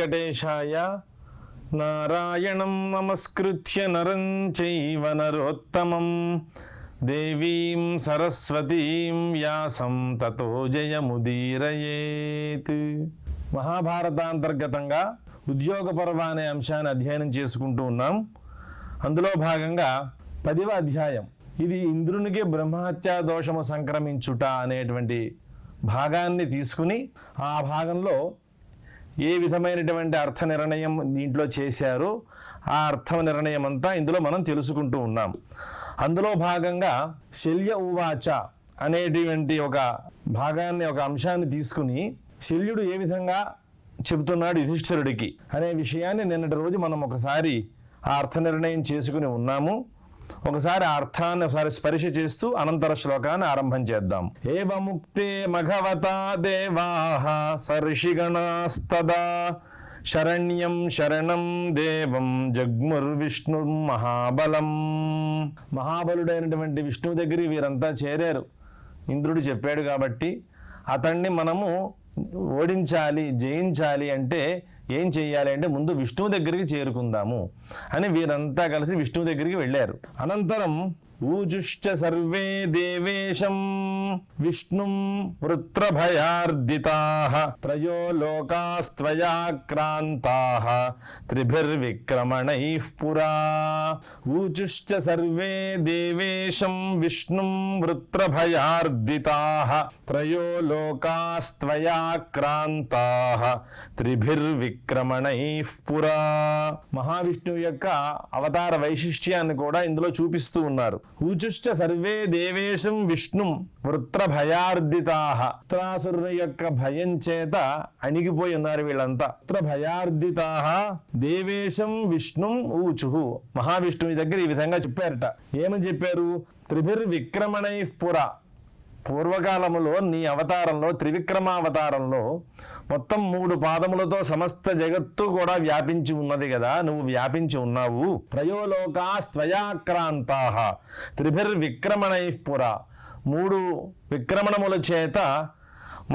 వెంకటేశాయ. నారాయణం నమస్కృత్య నరం చైవ నరోత్తమం దేవీం సరస్వతీం వ్యాసం తతో జయముదీరయేత్. మహాభారతాంతర్గతంగా ఉద్యోగ పర్వ అనే అంశాన్ని అధ్యయనం చేసుకుంటూ ఉన్నాం. అందులో భాగంగా 10వ అధ్యాయం, ఇది ఇంద్రునికి బ్రహ్మహత్యా దోషము సంక్రమించుట అనేటువంటి భాగాన్ని తీసుకుని ఆ భాగంలో ఏ విధమైనటువంటి అర్థ నిర్ణయం దీంట్లో చేశారో ఆ అర్థ నిర్ణయం అంతా ఇందులో మనం తెలుసుకుంటూ ఉన్నాం. అందులో భాగంగా శల్య ఉవాచ అనేటువంటి ఒక భాగాన్ని, ఒక అంశాన్ని తీసుకుని శల్యుడు ఏ విధంగా చెబుతున్నాడు యుధిష్ఠిరుడికి అనే విషయాన్ని నిన్నటి రోజు మనం ఒకసారి ఆ అర్థ నిర్ణయం చేసుకుని ఉన్నాము. ఒకసారి ఆ అర్థాన్ని ఒకసారి స్పర్శ చేస్తూ అనంతర శ్లోకాన్ని ఆరంభం చేద్దాం. ఏవముక్తే మఘవతా దేవాః సర్షిగణాస్తదా శరణ్యం శరణం దేవం జగ్ముర్విష్ణు మహాబలం. మహాబలుడైనటువంటి విష్ణువు దగ్గరికి వీరంతా చేరారు. ఇంద్రుడు చెప్పాడు కాబట్టి అతన్ని మనము ఓడించాలి, జయించాలి అంటే ఏం చెయ్యాలి అంటే ముందు విష్ణువు దగ్గరికి చేరుకుందాము అని వీరంతా కలిసి విష్ణువు దగ్గరికి వెళ్ళారు. అనంతరం ఊజుశ్చ సర్వే దేవేశం విష్ణుం వృత్రభయార్దితాః త్రయో లోకాస్త్వయాక్రాంతాః త్రిభిర్విక్రమణైః పురా. ఊజుశ్చ సర్వే దేవేశం విష్ణుం వృత్రభయార్దితాః త్రయో లోకాస్త్వయాక్రాంతాః త్రిభిర్విక్రమణైః పురా. మహావిష్ణువు యొక్క అవతార వైశిష్ట్యాన్ని కూడా ఇందులో చూపిస్తూ ఉన్నారు. ఊచుశ్చ సర్వే దేవేశం విష్ణుం వృత్రభయార్దితాః. వృత్రాసురుని యొక్క భయం చేత అణిగిపోయి ఉన్నారు వీళ్ళంతా. వృత్రభయార్దితాః దేవేశం విష్ణుం ఊచుః. మహావిష్ణువు దగ్గర ఈ విధంగా చెప్పారట. ఏమని చెప్పారు? త్రిభిర్విక్రమణైః పురా. పూర్వకాలములో నీ అవతారంలో, త్రివిక్రమావతారంలో మొత్తం 3 పాదములతో సమస్త జగత్తు కూడా వ్యాపించి ఉన్నది కదా, నువ్వు వ్యాపించి ఉన్నావు. త్రయోలోకాస్త్వయాక్రాంతాః త్రిభిర్విక్రమణైః పురా. 3 విక్రమణముల చేత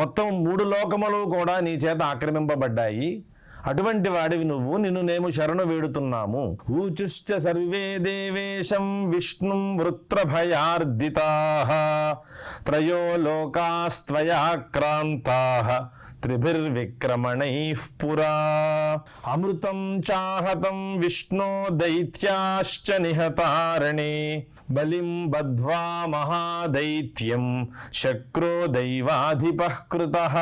మొత్తం 3 లోకములు కూడా నీ చేత ఆక్రమింపబడ్డాయి. అటువంటి వాడివి నువ్వు, నిన్ను మేము శరణు వేడుతున్నాము. ఊచుశ్చ సర్వే దేవేశం విష్ణుం వృత్రభయార్దితాః త్రయో లోకాస్త్వయాక్రాంతాః త్రిభిర్విక్రమణైః పురా. అమృతం చాహతం విష్ణో దైత్యాశ్చ నిహతారణే బలిం బద్ధ్వా మహాదైత్యం శక్రో దైవాధిపః కృతః.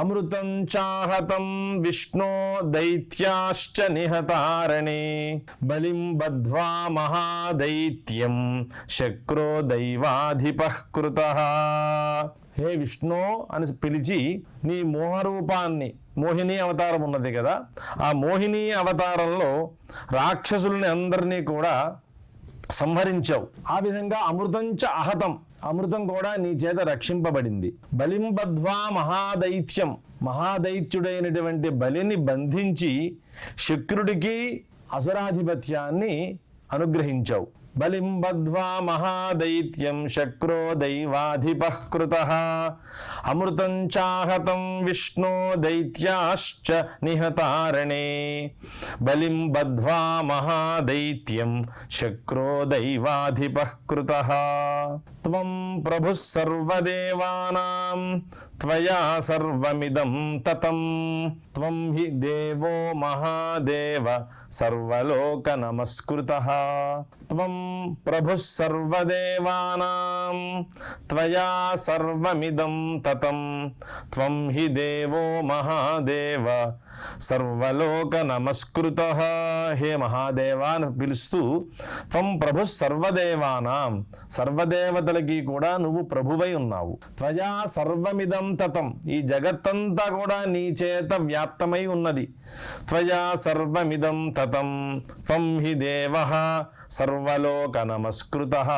అమృతం చాహతం విష్ణో దైత్యాశ్చ నిహతారణే బలిం బద్ధ్వా మహాదైత్యం శక్రో దైవాధిపః కృతః. హే విష్ణు అని పిలిచి నీ మోహరూపాన్ని, మోహిని అవతారం ఉన్నది కదా, ఆ మోహిని అవతారంలో రాక్షసుల్ని అందరినీ కూడా సంహరించావు. ఆ విధంగా అమృతంచ అహతం, అమృతం కూడా నీ చేత రక్షింపబడింది. బలిం బద్ధ్వా మహాదైత్యం, మహాదైత్యుడైనటువంటి బలిని బంధించి శక్రుడికి అసురాధిపత్యాన్ని అనుగ్రహించావు. బలిం బద్ధ్వా మహాదైత్యం శక్రో దైవాధిపః కృతః. అమృతం చాహతం విష్ణో దైత్యాశ్చ నిహతారణే బలిం బద్ధ్వా మహాదైత్యం శక్రో దైవాధిపః కృతః. త్వం ప్రభుః సర్వదేవానాం త్వయా సర్వమిదం తతం త్వం హి దేవో మహాదేవ సర్వలోక నమస్కృతః. త్వం ప్రభుః సర్వదేవానాం త్వయా సర్వమిదం తతం త్వం హి దేవో మహాదేవ సర్వలోక నమస్కృతః. హే మహాదేవా అని పిలుస్తూ త్వం ప్రభుః సర్వదేవానాం, సర్వదేవతలకి కూడా నువ్వు ప్రభువై ఉన్నావు. త్వయా సర్వమిదం తతం, ఈ జగత్తంతా కూడా నీ చేత వ్యాప్తమై ఉన్నది. త్వయా సర్వమిదం తతం త్వం హి దేవః సర్వలోక నమస్కృతః.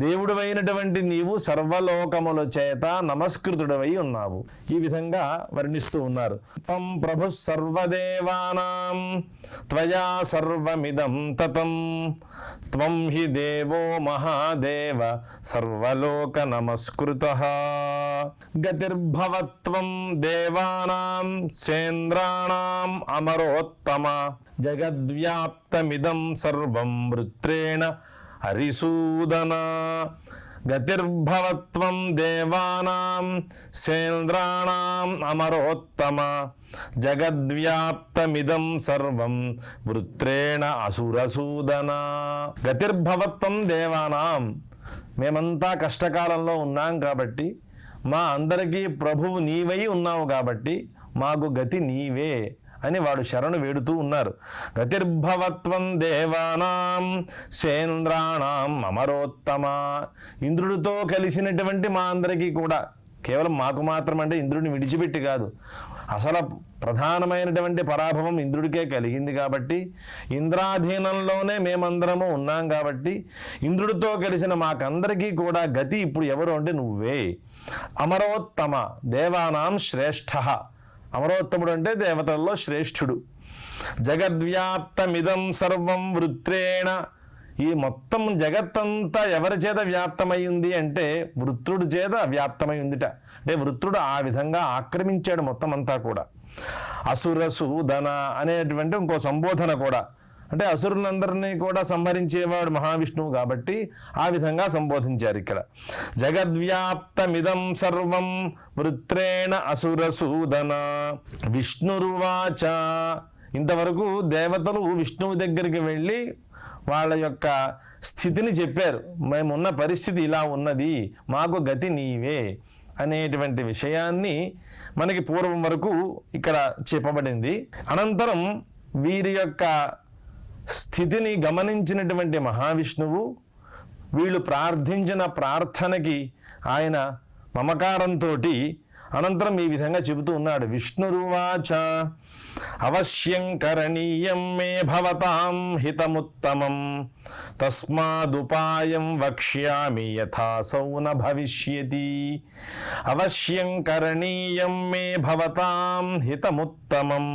దేవుడివైనటువంటి నీవు సర్వలోకముల చేత నమస్కృతుడవై ఉన్నావు. ఈ విధంగా వర్ణిస్తూ ఉన్నారు. త్వం ప్రభు సర్వదేవానాం త్వయా సర్వమిదం తతం త్వం హి దేవో మహాదేవ సర్వలోక నమస్కృతః. గతిర్భవత్వం దేవానాం సేంద్రాణాం అమరోత్తమ జగద్వ్యాప్తమిదం సర్వం వృత్రేణ హరిసూదన. గతిర్భవత్వం దేవానాం సేంద్రాణాం అమరోత్తమ జగద్వ్యాప్తమిదం సర్వం వృత్రేణ అసురసూదన. గతిర్భవత్వం దేవానాం, మేమంతా కష్టకాలంలో ఉన్నాం కాబట్టి, మా అందరికీ ప్రభువు నీవై ఉన్నావు కాబట్టి మాకు గతి నీవే అని వాడు శరణు వేడుతూ ఉన్నారు. గతిర్భవత్వం దేవానాం సేంద్రాణాం అమరోత్తమ. ఇంద్రుడితో కలిసినటువంటి మా అందరికీ కూడా, కేవలం మాకు మాత్రం అంటే ఇంద్రుడిని విడిచిపెట్టి కాదు, అసలు ప్రధానమైనటువంటి పరాభవం ఇంద్రుడికే కలిగింది కాబట్టి, ఇంద్రాధీనంలోనే మేమందరము ఉన్నాం కాబట్టి, ఇంద్రుడితో కలిసిన మాకందరికీ కూడా గతి ఇప్పుడు ఎవరు అంటే నువ్వే. అమరోత్తమ దేవానాం శ్రేష్ఠ. అమరోత్తముడు అంటే దేవతల్లో శ్రేష్ఠుడు. జగద్వ్యాప్తమిదం సర్వం వృత్రేణ. ఈ మొత్తం జగత్తంతా ఎవరి చేత వ్యాప్తమైంది అంటే వృత్రుడి చేత వ్యాప్తమై ఉందిట. అంటే వృత్రుడు ఆ విధంగా ఆక్రమించాడు మొత్తం అంతా కూడా. అసురసూదన అనేటువంటి ఇంకో సంబోధన కూడా, అంటే అసురులందరినీ కూడా సంహరించేవాడు మహావిష్ణువు కాబట్టి ఆ విధంగా సంబోధించారు ఇక్కడ. జగద్వ్యాప్తమిదం సర్వం వృత్రేణ అసురసూదన. విష్ణురువాచ. ఇంతవరకు దేవతలు విష్ణువు దగ్గరికి వెళ్ళి వాళ్ళ యొక్క స్థితిని చెప్పారు. మేమున్న పరిస్థితి ఇలా ఉన్నది, మాకు గతి నీవే అనేటువంటి విషయాన్ని మనకి పూర్వం వరకు ఇక్కడ చెప్పబడింది. అనంతరం వీరి యొక్క స్థితిని గమనించినటువంటి మహావిష్ణువు వీళ్ళు ప్రార్థించిన ప్రార్థనకి ఆయన మమకారంతో అనంతరం ఈ విధంగా చెబుతూ ఉన్నాడు. విష్ణురువాచ. అవశ్యం కరణీయం మే భవతాం హితముత్తమం తస్మాదుపాయం వక్ష్యామి యథాసౌ న భవిష్యతి. అవశ్యం కరణీయం మే భవతాం హితముత్తమం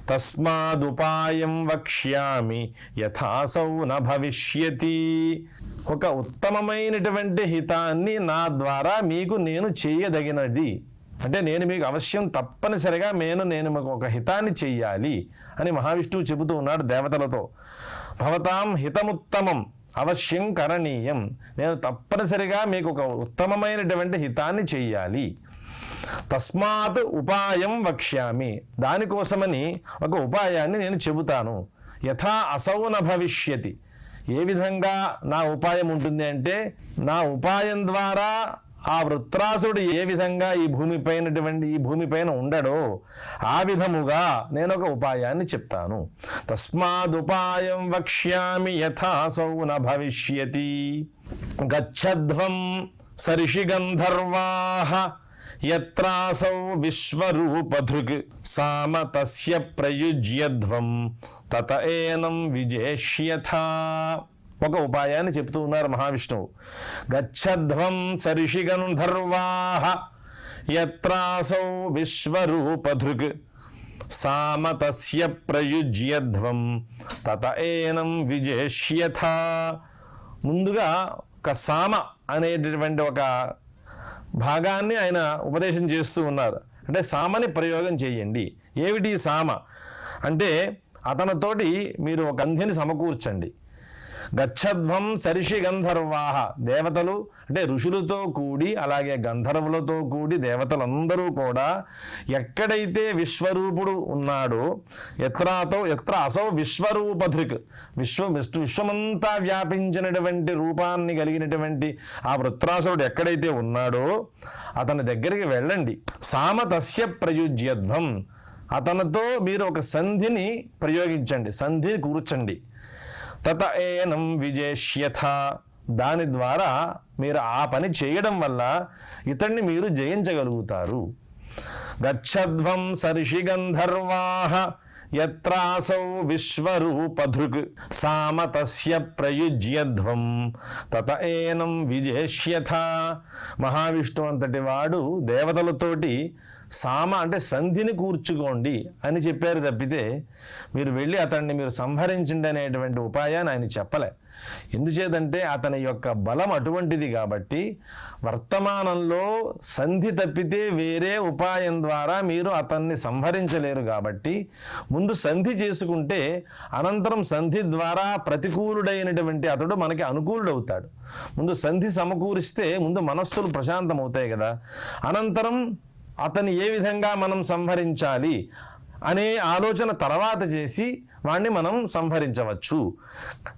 తస్మాదుపాయం వక్ష్యామి యథాసౌ న భవిష్యతి. ఒక ఉత్తమమైనటువంటి హితాన్ని నా ద్వారా మీకు నేను చేయదగినది, అంటే నేను మీకు అవశ్యం తప్పనిసరిగా నేను మీకు ఒక హితాన్ని చెయ్యాలి అని మహావిష్ణువు చెబుతూ ఉన్నాడు దేవతలతో. భవతాం హితముత్తమం అవశ్యం కరణీయం. నేను తప్పనిసరిగా మీకు ఒక ఉత్తమమైనటువంటి హితాన్ని చెయ్యాలి. తస్మాత్ ఉపాయం వక్ష్యామి. దానికోసమని ఒక ఉపాయాన్ని నేను చెబుతాను. యథా అసౌ న భవిష్యతి. ఏ విధంగా నా ఉపాయం ఉంటుంది అంటే, నా ఉపాయం ద్వారా ఆ వృత్రాసుడు ఏ విధంగా ఈ భూమిపైన ఉండడో ఆ విధముగా నేను ఒక ఉపాయాన్ని చెప్తాను. తస్మాదుపాయం వక్ష్యామి యథాసౌ న భవిష్యతి. గచ్చధ్వం సరిషి గంధర్వాః యత్రాసౌ విశ్వరూపధృక్ సామ తస్య ప్రయుజ్యధ్వం తత ఏనం విజేష్యథ. ఒక ఉపాయాన్ని చెప్తూ ఉన్నారు మహావిష్ణువు. గచ్చధ్వం సరిషి గంధర్వాః యత్రాసౌ విశ్వరూపధృక్ సామ తస్య ప్రయుజ్యధ్వం తత ఏనం విజేష్యథ. ముందుగా ఒక సామ అనేటటువంటి ఒక భాగాన్ని ఆయన ఉపదేశం చేస్తూ ఉన్నారు. అంటే సామని ప్రయోగం చేయండి. ఏమిటి సామ అంటే, అతనితోటి మీరు ఒక గంధిని సమకూర్చండి. గచ్చధ్వం సరిషి గంధర్వాహ. దేవతలు అంటే ఋషులతో కూడి, అలాగే గంధర్వులతో కూడి దేవతలందరూ కూడా ఎక్కడైతే విశ్వరూపుడు ఉన్నాడో, ఎత్ర అసౌ విశ్వరూపధృక్, విశ్వమంతా వ్యాపించినటువంటి రూపాన్ని కలిగినటువంటి ఆ వృత్రాసురుడు ఎక్కడైతే ఉన్నాడో అతని దగ్గరికి వెళ్ళండి. సామ తస్య ప్రయుజ్యధ్వం. అతనితో మీరు ఒక సంధిని ప్రయోగించండి, సంధిని కూర్చండి. తత ఏనం విజేష్యథ. దాని ద్వారా మీరు ఆ పని చేయడం వల్ల ఇతన్ని మీరు జయించగలుగుతారు. గచ్చధ్వం సరిషి గంధర్వాః యత్రాసౌ విశ్వరూపధృక్ సామ తస్య ప్రయుజ్యధ్వం తత ఏనం విజేష్యథ. మహావిష్ణువు అంతటి వాడు దేవతలతోటి సామ అంటే సంధిని కూర్చుకోండి అని చెప్పారు తప్పితే మీరు వెళ్ళి అతన్ని మీరు సంహరించండి అనేటువంటి ఉపాయాన్ని ఆయన చెప్పలే. ఎందుచేతంటే అతని యొక్క బలం అటువంటిది కాబట్టి వర్తమానంలో సంధి తప్పితే వేరే ఉపాయం ద్వారా మీరు అతన్ని సంహరించలేరు కాబట్టి ముందు సంధి చేసుకుంటే అనంతరం సంధి ద్వారా ప్రతికూలుడైనటువంటి అతడు మనకి అనుకూలుడవుతాడు. ముందు సంధి సమకూరిస్తే ముందు మనస్సులు ప్రశాంతమవుతాయి కదా, అనంతరం అతన్ని ఏ విధంగా మనం సంహరించాలి అనే ఆలోచన తర్వాత చేసి వాణ్ణి మనం సంహరించవచ్చు.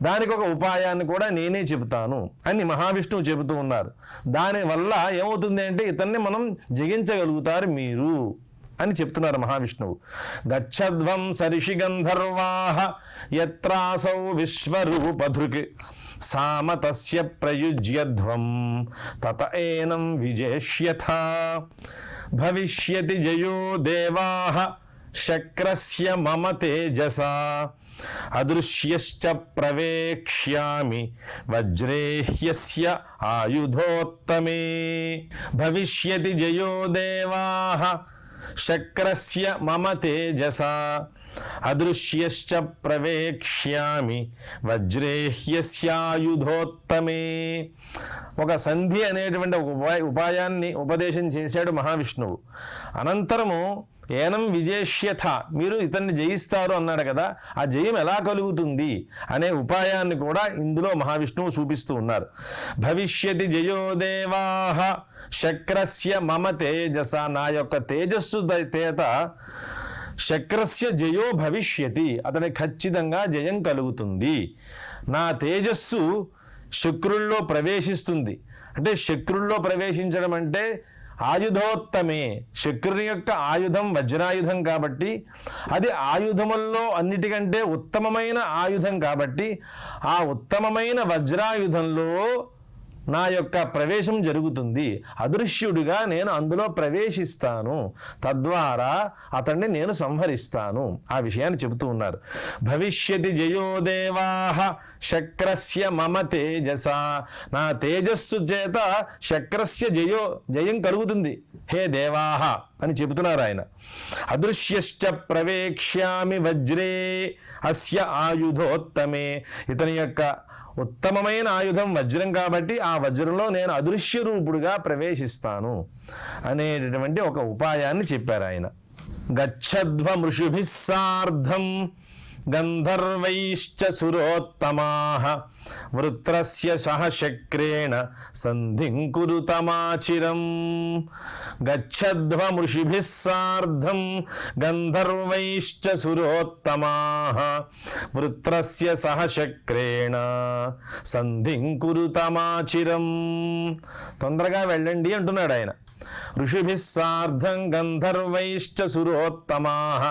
దానికి ఒక ఉపాయాన్ని కూడా నేనే చెబుతాను అని మహావిష్ణువు చెబుతూ ఉన్నారు. దానివల్ల ఏమవుతుంది అంటే ఇతన్ని మనం జయించగలుగుతారు మీరు అని చెప్తున్నారు మహావిష్ణువు. గచ్చధ్వం సరిషి గంధర్వాః యత్రాసౌ విశ్వరూపధృక్ సామ తస్య ప్రయుజ్యధ్వం తత ఏనం విజేష్యథ. భవిష్యతి జయో దేవాః శక్రస్య మమ తేజసా అదృశ్యశ్చ ప్రవేక్ష్యామి వజ్రే హ్యస్య ఆయుధోత్తమే. భవిష్యతి జయో దేవాః శక్రస్య మమ తేజసా అదృశ్యశ్చ ప్రవేక్ష్యామి వజ్రే హ్యస్యాయుధోత్తమే. ఒక సంధి అనేటువంటి ఒక ఉపాయాన్ని ఉపదేశం చేశాడు మహావిష్ణువు. అనంతరము ఏనం విజేష్యథ, మీరు ఇతన్ని జయిస్తారు అన్నాడు కదా, ఆ జయం ఎలా కలుగుతుంది అనే ఉపాయాన్ని కూడా ఇందులో మహావిష్ణువు చూపిస్తూ ఉన్నారు. భవిష్యతి జయో దేవాః శక్రస్య మమ తేజస, నా యొక్క తేజస్సు చేత శక్రస్య జయో భవిష్యతి, అతని ఖచ్చితంగా జయం కలుగుతుంది. నా తేజస్సు శక్రుల్లో ప్రవేశిస్తుంది. అంటే శక్రుల్లో ప్రవేశించడం అంటే ఆయుధోత్తమే, శక్రుని యొక్క ఆయుధం వజ్రాయుధం కాబట్టి అది ఆయుధముల్లో అన్నిటికంటే ఉత్తమమైన ఆయుధం కాబట్టి ఆ ఉత్తమమైన వజ్రాయుధంలో నా యొక్క ప్రవేశం జరుగుతుంది. అదృశ్యుడిగా నేను అందులో ప్రవేశిస్తాను, తద్వారా అతన్ని నేను సంహరిస్తాను. ఆ విషయాన్ని చెబుతూ ఉన్నారు. భవిష్యతి జయో దేవాః శక్రస్య మమ తేజస, నా తేజస్సు చేత శక్రస్య జయం కలుగుతుంది హే దేవాః అని చెబుతున్నారు ఆయన. అదృశ్యశ్చ ప్రవేక్ష్యామి వజ్రే అస్య ఆయుధోత్తమే, ఇతని యొక్క ఉత్తమమైన ఆయుధం వజ్రం కాబట్టి ఆ వజ్రంలో నేను అదృశ్య రూపుడుగా ప్రవేశిస్తాను అనేటటువంటి ఒక ఉపాయాన్ని చెప్పారు ఆయన. గచ్చధ్వమృషిభిః సార్ధం గంధర్వైశ్చ సురోత్తమాః వృత్రస్య సహ శక్రేణ సంధిం కురుతమాచిరం. గచ్చధ్వమృషిభిః సార్ధం గంధర్వైశ్చ సురోత్తమాః వృత్రస్య సహ శక్రేణ సంధిం కురుతమాచిరం. తొందరగా వెళ్ళండి అంటున్నాడు ఆయన. ఋషిభిః సార్ధం గంధర్వైశ్చ సురోత్తమాః,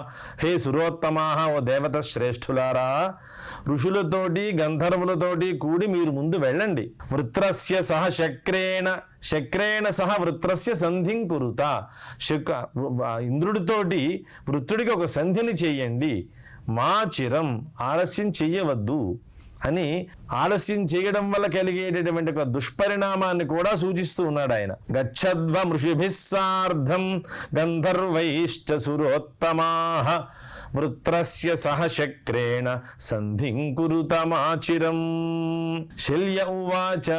హే సురోత్తమాః, ఓ దేవత శ్రేష్ఠులారా, ఋషులతోటి గంధర్వులతోటి కూడి మీరు ముందు వెళ్ళండి. వృత్రస్య సహ శక్రేణ, శక్రేణ సహ వృత్రస్య సంధిం కురుత, ఇంద్రుడితోటి వృత్రుడికి ఒక సంధిని చెయ్యండి. మా చిరం, ఆలస్యం చెయ్యవద్దు అని ఆలస్యం చేయడం వల్ల కలిగేటటువంటి ఒక దుష్పరిణామాన్ని కూడా సూచిస్తూ ఉన్నాడు ఆయన. గచ్చధ్వమృషిభిః సార్ధం గంధర్వైశ్చ సురోత్తమాః వృత్రస్య సహ శక్రేణ సంధిం కురుతమాచిరం. శల్య ఉవాచ,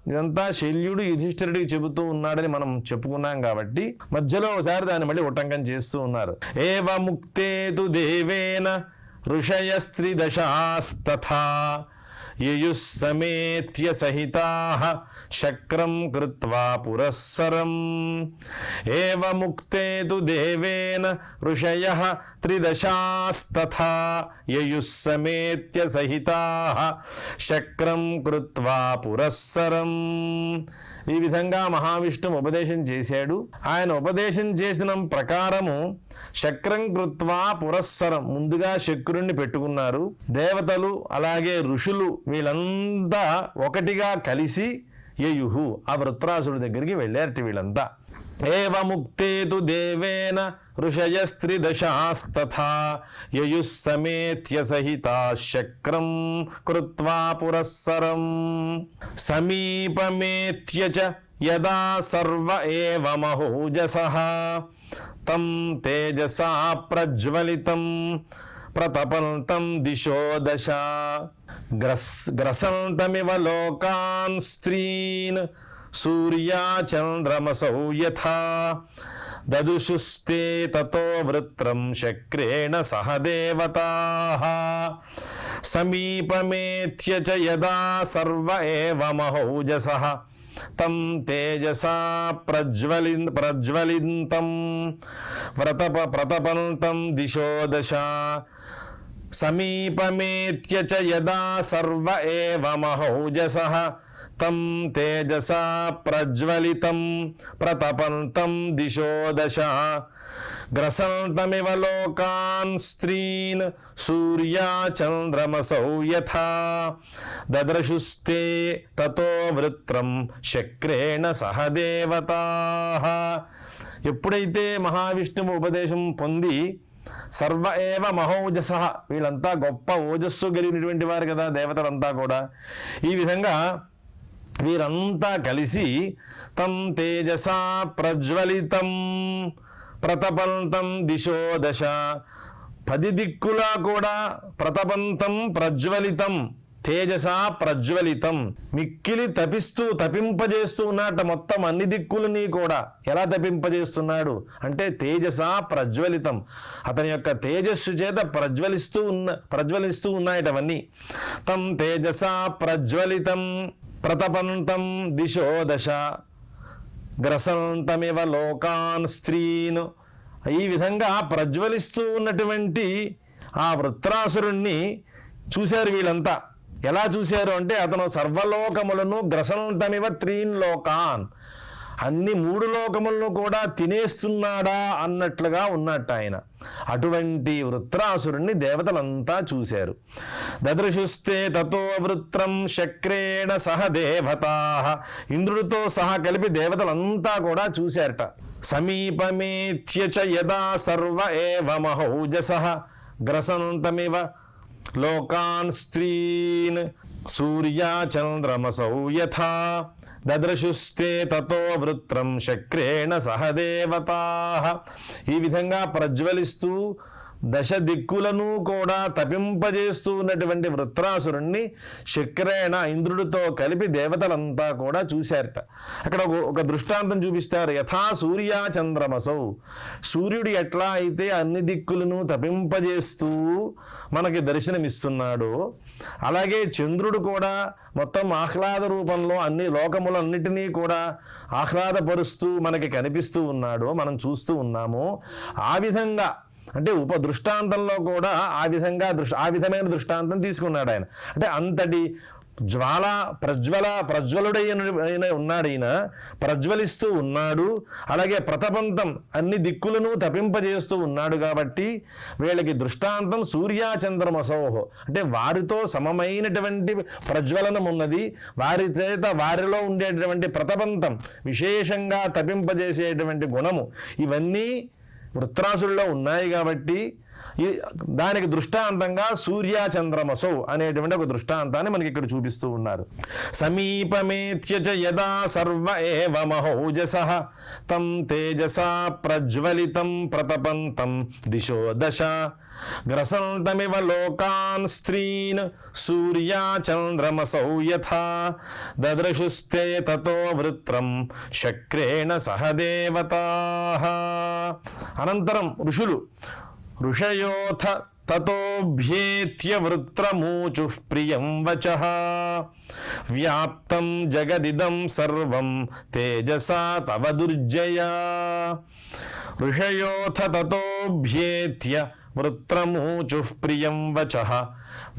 ఇదంతా శల్యుడు యుధిష్ఠిరుడికి చెబుతూ ఉన్నాడని మనం చెప్పుకున్నాం కాబట్టి మధ్యలో ఒకసారి దాన్ని మళ్ళీ ఉటంకం చేస్తూ ఉన్నారు. ఏవ ముక్తేతు దేవేన ఋషయస్త్రిదశాస్తథా యయుః సమేత్య సహితాః శక్రం కృత్వా పురస్సరం. ఏవ ముక్తేతు దేవేన ఋషయః త్రిదశాస్తథా యయుః సమేత్య సహితాః శక్రం కృత్వా పురస్సరం. ఈ విధంగా మహావిష్ణువు ఉపదేశం చేశాడు. ఆయన ఉపదేశం చేసిన ప్రకారము శక్రం కృత్వా పురస్సరం, ముందుగా శక్రుణ్ణి పెట్టుకున్నారు. దేవతలు అలాగే ఋషులు వీళ్ళంతా ఒకటిగా కలిసి యయుహు, ఆ వృత్రాసుడి దగ్గరికి వెళ్ళారట వీళ్ళంతా. ఏవముక్తే తు దేవేన ఋషయస్త్రిదశాస్తథా యయుః సమేత్య సహితా శక్రం కృత్వా పురస్సరం సమీపమేత్య చ యదా సర్వ ఏవ మహోజసః తం తేజసా ప్రజ్వలితం ప్రతపంతం దిశో దశ గ్రసంతమివ లోకాన్ స్త్రీన్ సూర్యా చంద్రమసౌ యథా దదుషుస్తే తతో వృత్రం శక్రేణ సహ దేవతాః సమీపమేత్య చ యదా సర్వ ఏవ మహౌజసః తం తేజసా ప్రజ్వలింతం ప్రతపంతం దిశో దశ సమీపమేత్య చ యదా సర్వ ఏవ మహౌజసః తం తేజసా ప్రజ్వలితం ప్రతపంతం దిశో దశ గ్రసంతమివ లోకాన్ స్త్రీన్ సూర్యా చంద్రమసౌ యథా దదృశుస్తే తతో వృత్రం శక్రేణ సహ దేవతాః. ఎప్పుడైతే మహావిష్ణువు ఉపదేశం పొంది సర్వ ఏవ మహోజసః, వీళ్ళంతా గొప్ప ఓజస్సు కలిగినటువంటి వారు కదా దేవతలంతా కూడా, ఈ విధంగా వీరంతా కలిసి తం తేజసా ప్రజ్వలితం ప్రతపంతం దిశో దశ, 10 దిక్కులా కూడా ప్రతపంతం ప్రజ్వలితం తేజసా ప్రజ్వలితం మిక్కిలి తపింపజేస్తూ ఉన్నట్ట. మొత్తం అన్ని దిక్కులని కూడా ఎలా తపింపజేస్తున్నాడు అంటే తేజసా ప్రజ్వలితం, అతని యొక్క తేజస్సు చేత ప్రజ్వలిస్తూ ఉన్నాయట అవన్నీ. తం తేజసా ప్రజ్వలితం ప్రతపంతం దిశో దశ గ్రసంతమివ లోకాన్ స్త్రీన్. ఈ విధంగా ప్రజ్వలిస్తూ ఉన్నటువంటి ఆ వృత్రాసురుణ్ణి చూశారు వీళ్ళంతా. ఎలా చూశారు అంటే అతను సర్వలోకములను గ్రసంతమివ త్రీన్ లోకాన్, అన్ని 3 లోకములను కూడా తినేస్తున్నాడా అన్నట్లుగా ఉన్నట్టు ఆయన. అటువంటి వృత్రాసురుణ్ణి దేవతలంతా చూశారు. దదృశుస్తే తతో వృత్రం శక్రేణ సహ దేవతాః, ఇంద్రుడితో సహా కలిపి దేవతలంతా కూడా చూశారట. సమీపమేత్య చ యదా సర్వ ఏవ మహౌజసః గ్రసంతమివ లోకాన్ స్త్రీన్ సూర్యా చంద్రమసౌ యథా దదృశుస్తే తతో వృత్రం శక్రేణ సహ దేవతాః. ఈ విధంగా ప్రజ్వలిస్తూ 10 దిక్కులను కూడా తపింపజేస్తూ ఉన్నటువంటి వృత్రాసురుణ్ణి శక్రేణ ఇంద్రుడితో కలిపి దేవతలంతా కూడా చూశారట. అక్కడ ఒక దృష్టాంతం చూపిస్తారు. యథా సూర్యా చంద్రమసౌ, సూర్యుడు ఎట్లా అయితే అన్ని దిక్కులను తపింపజేస్తూ మనకి దర్శనమిస్తున్నాడో, అలాగే చంద్రుడు కూడా మొత్తం ఆహ్లాద రూపంలో అన్ని లోకములన్నిటినీ కూడా ఆహ్లాదపరుస్తూ మనకి కనిపిస్తూ ఉన్నాడో, మనం చూస్తూ ఉన్నాము. ఆ విధంగా అంటే దృష్టాంతంలో కూడా ఆ విధమైన దృష్టాంతం తీసుకున్నాడు ఆయన. అంటే అంతటి ప్రజ్వలుడైన ఉన్నాడు ఈయన, ప్రజ్వలిస్తూ ఉన్నాడు. అలాగే ప్రతపంతం అన్ని దిక్కులను తపింపజేస్తూ ఉన్నాడు. కాబట్టి వీళ్ళకి దృష్టాంతం సూర్యాచంద్రమసోహో, అంటే వారితో సమమైనటువంటి ప్రజ్వలనం ఉన్నది, వారి చేత వారిలో ఉండేటువంటి ప్రతపంతం విశేషంగా తపింపజేసేటువంటి గుణము ఇవన్నీ వృత్రాసుల్లో ఉన్నాయి. కాబట్టి దానికి దృష్టాంతంగా సూర్యాచంద్రమసౌ అనేటువంటి ఒక దృష్టాంతాన్ని మనకి ఇక్కడ చూపిస్తూ ఉన్నారు. సమీపమేత్య చ యదా సర్వ ఏవ మహౌజసః తం తేజసా ప్రజ్వలితం ప్రతపంతం దిశో దశ గ్రసంతమివ లోకాన్ స్త్రీన్ సూర్యా చంద్రమసౌ యథా దదృశుస్తే తతో వృత్రం శక్రేణ సహ దేవతాః. అనంతరం ఋషయోథ తతోభ్యేత్య వృత్రమూచుః ప్రియం వచః వ్యాప్తం జగదిదం సర్వం తేజసా తవ దుర్జయా. ఋషయోథ తతోభ్యేత్య వృత్రమూచుః ప్రియం వచః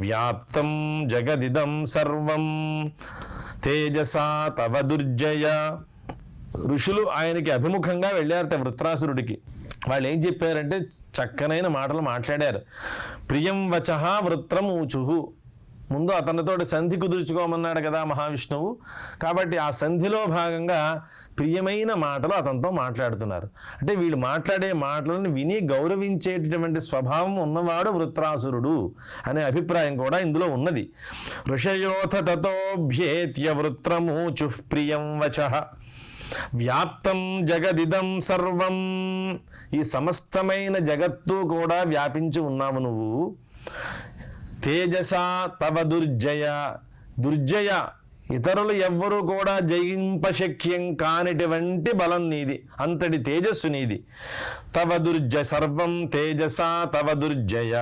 వ్యాప్తం జగదిదం సర్వం తేజసా తవ దుర్జయా. ఋషులు ఆయనకి అభిముఖంగా వెళ్ళారట వృత్రాసురుడికి. వాళ్ళు ఏం చెప్పారంటే చక్కనైన మాటలు మాట్లాడారు. ప్రియం వచః వృత్రమూచుః, ముందు అతనితోటి సంధి కుదుర్చుకోమన్నాడు కదా మహావిష్ణువు. కాబట్టి ఆ సంధిలో భాగంగా ప్రియమైన మాటలు అతనితో మాట్లాడుతున్నారు. అంటే వీళ్ళు మాట్లాడే మాటలను విని గౌరవించేటటువంటి స్వభావం ఉన్నవాడు వృత్రాసురుడు అనే అభిప్రాయం కూడా ఇందులో ఉన్నది. ఋషయోథ తతోభ్యేత్య వృత్రమూచుః ప్రియం వచః వ్యాప్తం జగదిదం సర్వం. ఈ సమస్తమైన జగత్తు కూడా వ్యాపించి ఉన్నావు నువ్వు. తేజసా తవ దుర్జయ, దుర్జయ ఇతరులు ఎవ్వరూ కూడా జయింపశక్యం కానిటువంటి బలం నీది, అంతటి తేజస్సు నీది. తవ దుర్జయ సర్వం తేజసా తవ దుర్జయ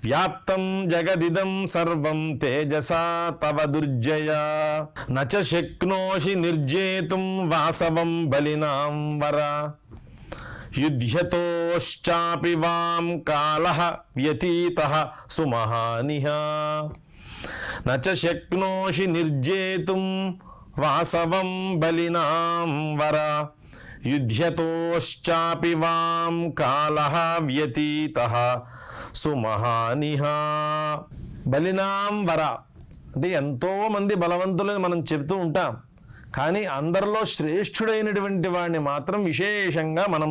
వ్యాప్తం జగదిదం సర్వం తేజసా తవ దుర్జయ. నచ శక్నోషి నిర్జేతుం వాసవం బలినాం వర యుధ్యతోశ్చాపి వాం కాలః వ్యతీతః సుమహానిః. నచ శక్నోషి నిర్జేతుం వాసవం బలినాం వర యుధ్యతోశ్చాపి వాం కాలః వ్యతీతః సుమహానిః. బలినాం వర అంటే ఎంతోమంది బలవంతులని మనం చెబుతూ ఉంటాం, కానీ అందరిలో శ్రేష్ఠుడైనటువంటి వాడిని మాత్రం విశేషంగా మనం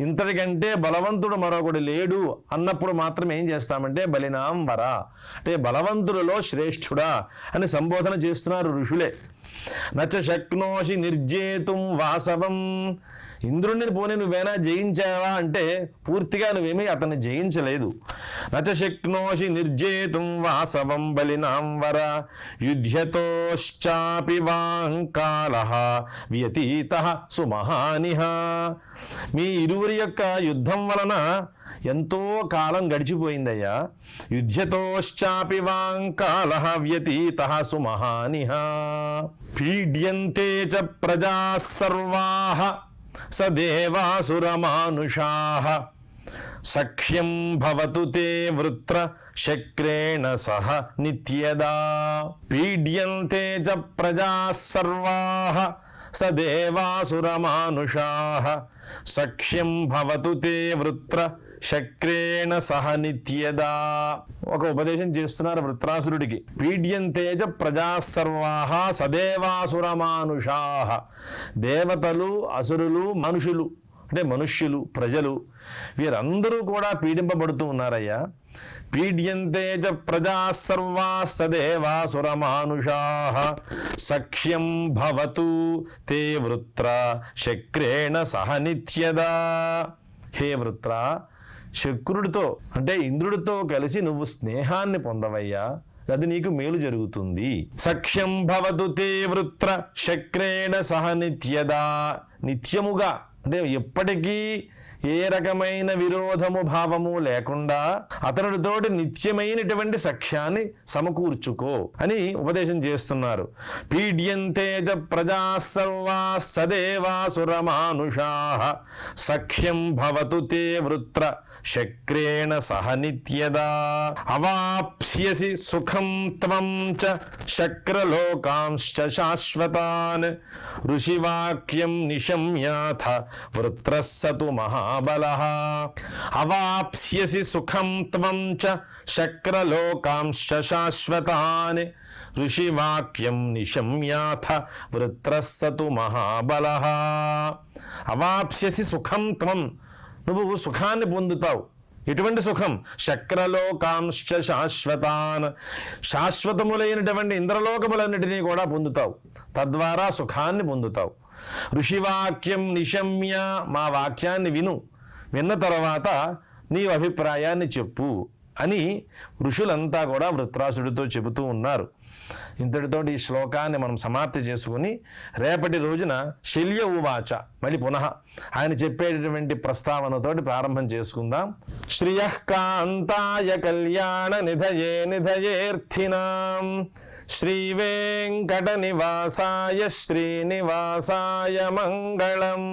ఇంతటికంటే బలవంతుడు మరొకడు లేడు అన్నప్పుడు మాత్రం ఏం చేస్తామంటే బలినాం వర అంటే బలవంతులలో శ్రేష్ఠుడా అని సంబోధన చేస్తున్నారు ఋషులే. నచ శక్నోషి నిర్జేతుం వాసవం. ఇంద్రుడిని పోనీ నువ్వేనా జయించావా అంటే పూర్తిగా నువ్వేమీ అతన్ని జయించలేదు. నచ శక్నోషి నిర్జేతుం వాసవం బలినాం వర యుధ్యతోశ్చాపి వాంకాలః వ్యతీతః సుమహానిః. మీ ఇరువురి యొక్క యుద్ధం వలన ఎంతో కాలం గడిచిపోయిందయ్యా. యుధ్యతోశ్చాపి వాంకాలః వ్యతీతః సుమహానిః. పీడ్యంతే చ ప్రజాః సర్వాః సదేవాసురమానుషాః సఖ్యం భవతు తే వృత్ర శక్రేణ సహ నిత్యదా. పీడ్యంతే చ ప్రజాః సర్వాః సదేవాసురమానుషాః సఖ్యం భవతు తే వృత్ర శక్రేణ సహ నిత్యదా. ఒక ఉపదేశం చేస్తున్నారు వృత్రాసురుడికి. పీడ్యంతేజ ప్రజా సర్వాః సదేవాసురమానుషాః. దేవతలు, అసురులు, మనుషులు అంటే మనుష్యులు, ప్రజలు వీరందరూ కూడా పీడింపబడుతూ ఉన్నారయ్యా. పీడ్యంతేజ ప్రజా సర్వా సదేవాసురమానుషాః సఖ్యం భవతు తే వృత్ర శక్రేణ సహ నిత్యదా. హే వృత్ర, శక్రుడితో అంటే ఇంద్రుడితో కలిసి నువ్వు స్నేహాన్ని పొందవయ్యా, అది నీకు మేలు జరుగుతుంది. సఖ్యం భవతు తే వృత్ర శక్రేణ సహ నిత్యదా. నిత్యముగా అంటే ఎప్పటికీ ఏ రకమైన విరోధము భావము లేకుండా అతనుడితోటి నిత్యమైనటువంటి సఖ్యాన్ని సమకూర్చుకో అని ఉపదేశం చేస్తున్నారు. పీడ్యంతేజ ప్రజా సర్వా సదేవాసురమానుషాః సఖ్యం భవతు తే వృత్ర శక్రేణ సహ నిత్యదా. అవాప్స్యసి సుఖం త్వం చ శక్రలోకాంశ్చ శాశ్వతాన్ ఋషివాక్యం నిశమ్యాథ వృత్రః సతు మహాబలః. అవాప్స్యసి సుఖం త్వం చ శక్రలోకాంశ్చ శాశ్వతాన్ ఋషివాక్యం నిశమ్యాథ వృత్రః సతు మహాబలః. అవాప్స్యసి సుఖం త్వం, నువ్వు సుఖాన్ని పొందుతావు. ఎటువంటి సుఖం? శక్రలోకాంశ్చ శాశ్వతాన్, శాశ్వతములైనటువంటి ఇంద్రలోకములన్నిటినీ కూడా పొందుతావు. తద్వారా సుఖాన్ని పొందుతావు. ఋషివాక్యం నిశమ్య, మా వాక్యాన్ని విను, విన్న తర్వాత నీ అభిప్రాయాన్ని చెప్పు అని ఋషులంతా కూడా వృత్రాసుడితో చెబుతూ ఉన్నారు. ఇంతటితోటి ఈ శ్లోకాన్ని మనం సమాప్తి చేసుకుని రేపటి రోజున శల్య ఉవాచ మళ్ళీ పునః ఆయన చెప్పేటటువంటి ప్రస్తావనతోటి ప్రారంభం చేసుకుందాం. శ్రియః కాంతాయ కళ్యాణ నిధయే నిధయేర్థినాం శ్రీ వెంకట నివాసాయ శ్రీనివాసాయ మంగళం.